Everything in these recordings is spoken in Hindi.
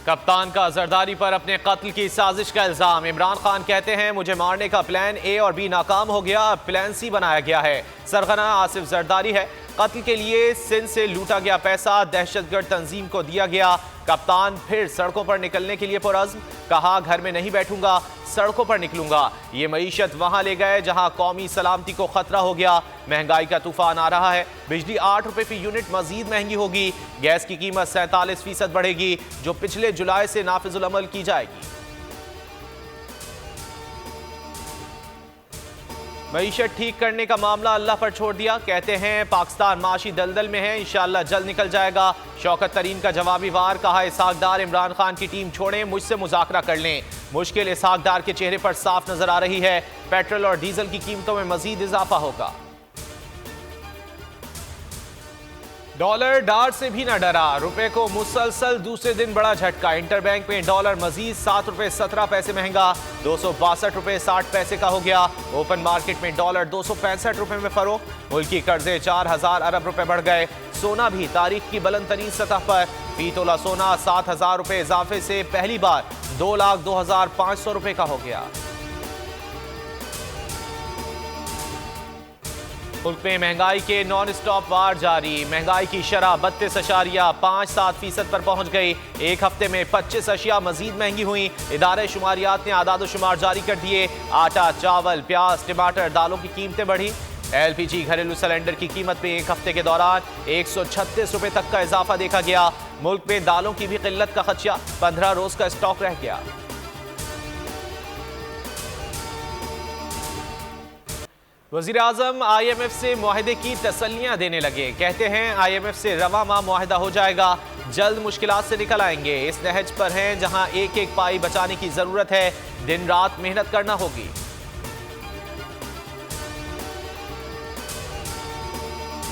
कप्तान का जरदारी पर अपने कत्ल की साजिश का इल्जाम। इमरान खान कहते हैं मुझे मारने का प्लान ए और बी नाकाम हो गया, अब प्लान सी बनाया गया है। सरगना आसिफ जरदारी है। कत्ल के लिए सिंध से लूटा गया पैसा दहशतगर्द तंजीम को दिया गया। कप्तान फिर सड़कों पर निकलने के लिए पुरअज़्म, कहा घर में नहीं बैठूंगा, सड़कों पर निकलूंगा। ये मईशत वहां ले गए जहां कौमी सलामती को खतरा हो गया। महंगाई का तूफान आ रहा है। बिजली 8 रुपए फी यूनिट मजीद महंगी होगी। गैस की कीमत 47% बढ़ेगी, जो पिछले जुलाई से नाफिजुल अमल की जाएगी। मईशत ठीक करने का मामला अल्लाह पर छोड़ दिया। कहते हैं पाकिस्तान माशी दलदल में है, इंशाअल्लाह जल्द निकल जाएगा। शौकत तरीन का जवाबी वार, कहा इसहाक डार इमरान खान की टीम छोड़ें, मुझसे मुज़ाकरा कर लें। मुश्किल इसहाक डार के चेहरे पर साफ नजर आ रही है। पेट्रोल और डीजल की कीमतों में मजीद इजाफा होगा। डॉलर डार से भी न डरा, रुपए को मुसलसल दूसरे दिन बड़ा झटका। इंटरबैंक में डॉलर मजीद 7 रुपए 17 पैसे महंगा, 262 रुपए 60 पैसे का हो गया। ओपन मार्केट में डॉलर 265 रुपए में फरोख्त। मुल्की कर्जे 4000 अरब रुपए बढ़ गए। सोना भी तारीख की बुलंद तरीन सतह पर। फी तोला सोना 7000 रुपए इजाफे से पहली बार 2,02,500 रुपए का हो गया। मुल्क में महंगाई के नॉन स्टॉप वार जारी। महंगाई की शरह 32.57% पर पहुंच गई। एक हफ्ते में 25 अशिया मजीद महंगी हुई। इदारे शुमारियात ने आदाद शुमार जारी कर दिए। आटा, चावल, प्याज, टमाटर, दालों की कीमतें बढ़ी। LPG घरेलू सिलेंडर की कीमत में एक हफ्ते के दौरान 136 रुपए तक का इजाफा देखा गया। मुल्क में दालों की भी किल्लत का खदशा, 15 रोज का स्टॉक रह गया। वज़ीर आज़म IMF से मुआहदे की तसल्लियां देने लगे। कहते हैं IMF से रवा माह मुआहदा हो जाएगा, जल्द मुश्किलात से निकल आएंगे। इस नहज पर हैं जहां एक एक पाई बचाने की जरूरत है, दिन रात मेहनत करना होगी।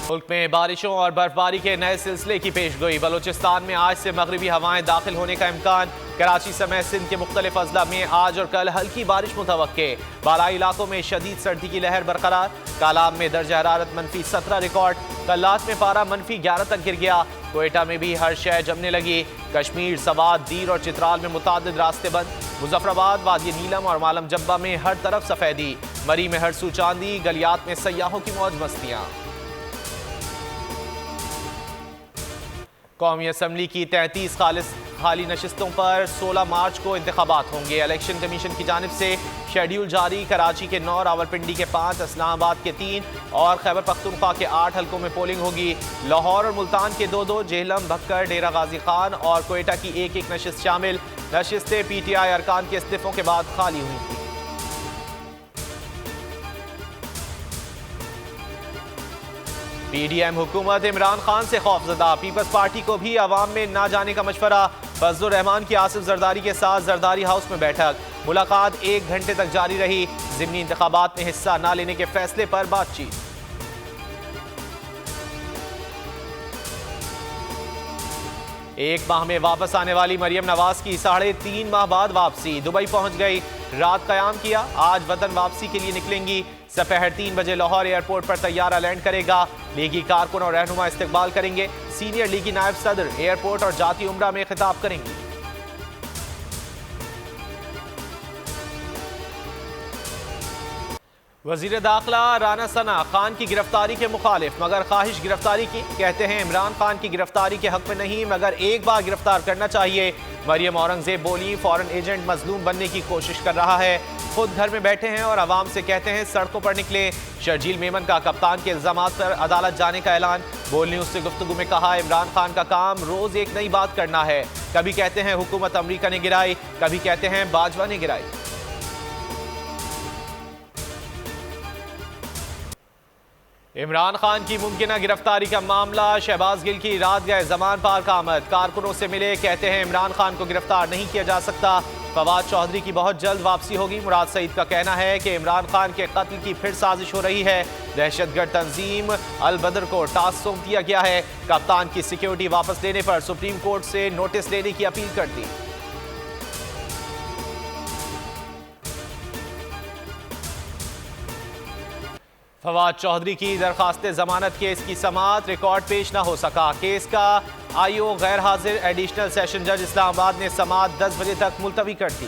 मुल्क में बारिशों और बर्फबारी के नए सिलसिले की पेशगोई। बलोचिस्तान में आज से मगरिबी हवाएं दाखिल होने का इम्कान। कराची समेत सिंध के मुख्तलिफ अजला में आज और कल हल्की बारिश मुतवक्के। बालाई इलाकों में शदीद सर्दी की लहर बरकरार। कालाब में दर्ज हरारत -17 रिकॉर्ड। कल्लात में पारा -11 तक गिर गया। कोयटा में भी हर शय जमने लगी। कश्मीर, सवात, दीर और चित्राल में मुतादिद रास्ते बंद। मुजफ्फराबाद, वादी नीलम और मालम जब्बा में हर तरफ सफेदी। मरी में हरसू चांदी, गलियात में सयाहों की मौज मस्तियां। कौमी असम्बली की 33 खाली नशिस्तों पर 16 मार्च को इंतखाबात होंगे। इलेक्शन कमीशन की जानिब से शेड्यूल जारी। कराची के 9, रावलपिंडी के 5, इस्लामाबाद के 3 और खैबर पख्तूनख्वा के 8 हल्कों में पोलिंग होगी। लाहौर और मुल्तान के 2-2, जेहलम, भक्कर, डेरा गाजी खान और कोयटा की 1-1 नशिस्त शामिल। नशिस्तें PTI अरकान के इस्तीफों के बाद खाली हुई थी। PDM हुकूमत इमरान खान से खौफजदा। पीपल्स पार्टी को भी अवाम में ना जाने का मशवरा। फजलुर रहमान की आसिफ जरदारी के साथ जरदारी हाउस में बैठक। मुलाकात 1 घंटे तक जारी रही। ज़िमनी इंतखाबात में हिस्सा न लेने के फैसले पर बातचीत। एक माह में वापस आने वाली मरियम नवाज की 3.5 माह बाद वापसी। दुबई पहुंच गई, रात कयाम किया। आज वतन वापसी के लिए निकलेंगी। दोपहर 3 बजे लाहौर एयरपोर्ट पर तैयारा लैंड करेगा। लीगी कारकुन और रहनुमा इस्तकबाल करेंगे। सीनियर लीगी नायब सदर एयरपोर्ट और जाती उम्रा में खिताब करेंगी। वजीर दाखिला राना सना खान की गिरफ्तारी के मुखालिफ, मगर ख्वाहिश गिरफ्तारी की। कहते हैं इमरान खान की गिरफ्तारी के हक में नहीं, मगर एक बार गिरफ्तार करना चाहिए। मरियम औरंगजेब बोली फॉरेन एजेंट मजलूम बनने की कोशिश कर रहा है। खुद घर में बैठे हैं और आवाम से कहते हैं सड़कों पर निकले। शर्जील मेमन का कप्तान के इल्जामात पर अदालत जाने का ऐलान। बोल न्यूज से गुफ्तगू में कहा इमरान खान का काम रोज एक नई बात करना है। कभी कहते हैं हुकूमत अमरीका ने गिराई, कभी कहते हैं बाजवा ने गिराई। इमरान खान की मुमकिन गिरफ्तारी का मामला। शहबाज गिल की रात गए जमान पार का आमद। कारकुनों से मिले, कहते हैं इमरान खान को गिरफ्तार नहीं किया जा सकता। फवाद चौधरी की बहुत जल्द वापसी होगी। मुराद सईद का कहना है कि इमरान खान के कत्ल की फिर साजिश हो रही है। दहशतगर्द तंजीम अल बदर को टास्क सौंप दिया गया है। कप्तान की सिक्योरिटी वापस लेने पर सुप्रीम कोर्ट से नोटिस लेने की अपील कर दी। फवाद चौधरी की दरखास्त जमानत केस की समाअत रिकॉर्ड पेश न हो सका। केस का आईओ गैर हाजिर, एडिशनल सेशन जज इस्लामाबाद ने समाअत 10 बजे तक मुलतवी कर दी।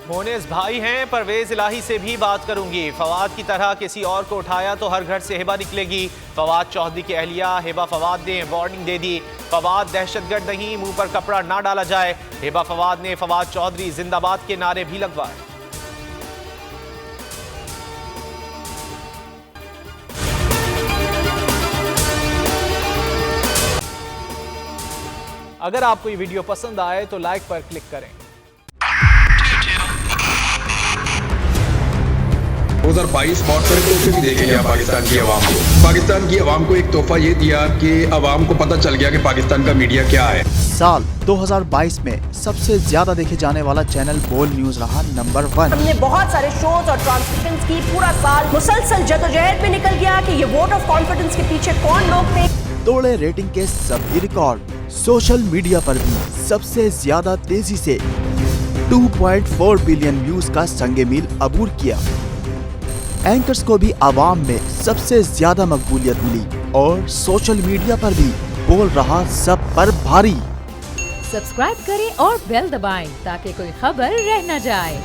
मोनेस भाई हैं, परवेज इलाही से भी बात करूंगी। फवाद की तरह किसी और को उठाया तो हर घर से हिबा निकलेगी। फवाद चौधरी की अहलिया हिबा फवाद ने वार्निंग दे दी। फवाद दहशतगर्द नहीं, मुंह पर कपड़ा ना डाला जाए। हिबा फवाद ने फवाद चौधरी जिंदाबाद के नारे भी लगवाए। अगर आपको ये वीडियो पसंद आए तो लाइक पर क्लिक करें। 2022 बहुत सारे तोहफे भी देके गया पाकिस्तान की आवाम को। पाकिस्तान की आवाम को एक तोहफा ये दिया कि आवाम को पता चल गया कि पाकिस्तान का मीडिया क्या है। साल 2022 में सबसे ज्यादा देखे जाने वाला चैनल बोल न्यूज रहा नंबर 1। हमने बहुत सारे शोज और ट्रांसमिशंस की, पूरा साल मुसलसल जदोजहद में निकल गया कि ये वोट ऑफ कॉन्फिडेंस के पीछे कौन लोग थे। तोड़े रेटिंग के सभी रिकॉर्ड। सोशल मीडिया पर भी सबसे ज्यादा तेजी से 2.4 बिलियन व्यूज का संगे मील अबूर किया। एंकर्स को भी आवाम में सबसे ज्यादा मकबूलियत मिली और सोशल मीडिया पर भी बोल रहा सब पर भारी। सब्सक्राइब करें और बेल दबाएं ताकि कोई खबर रह न जाए।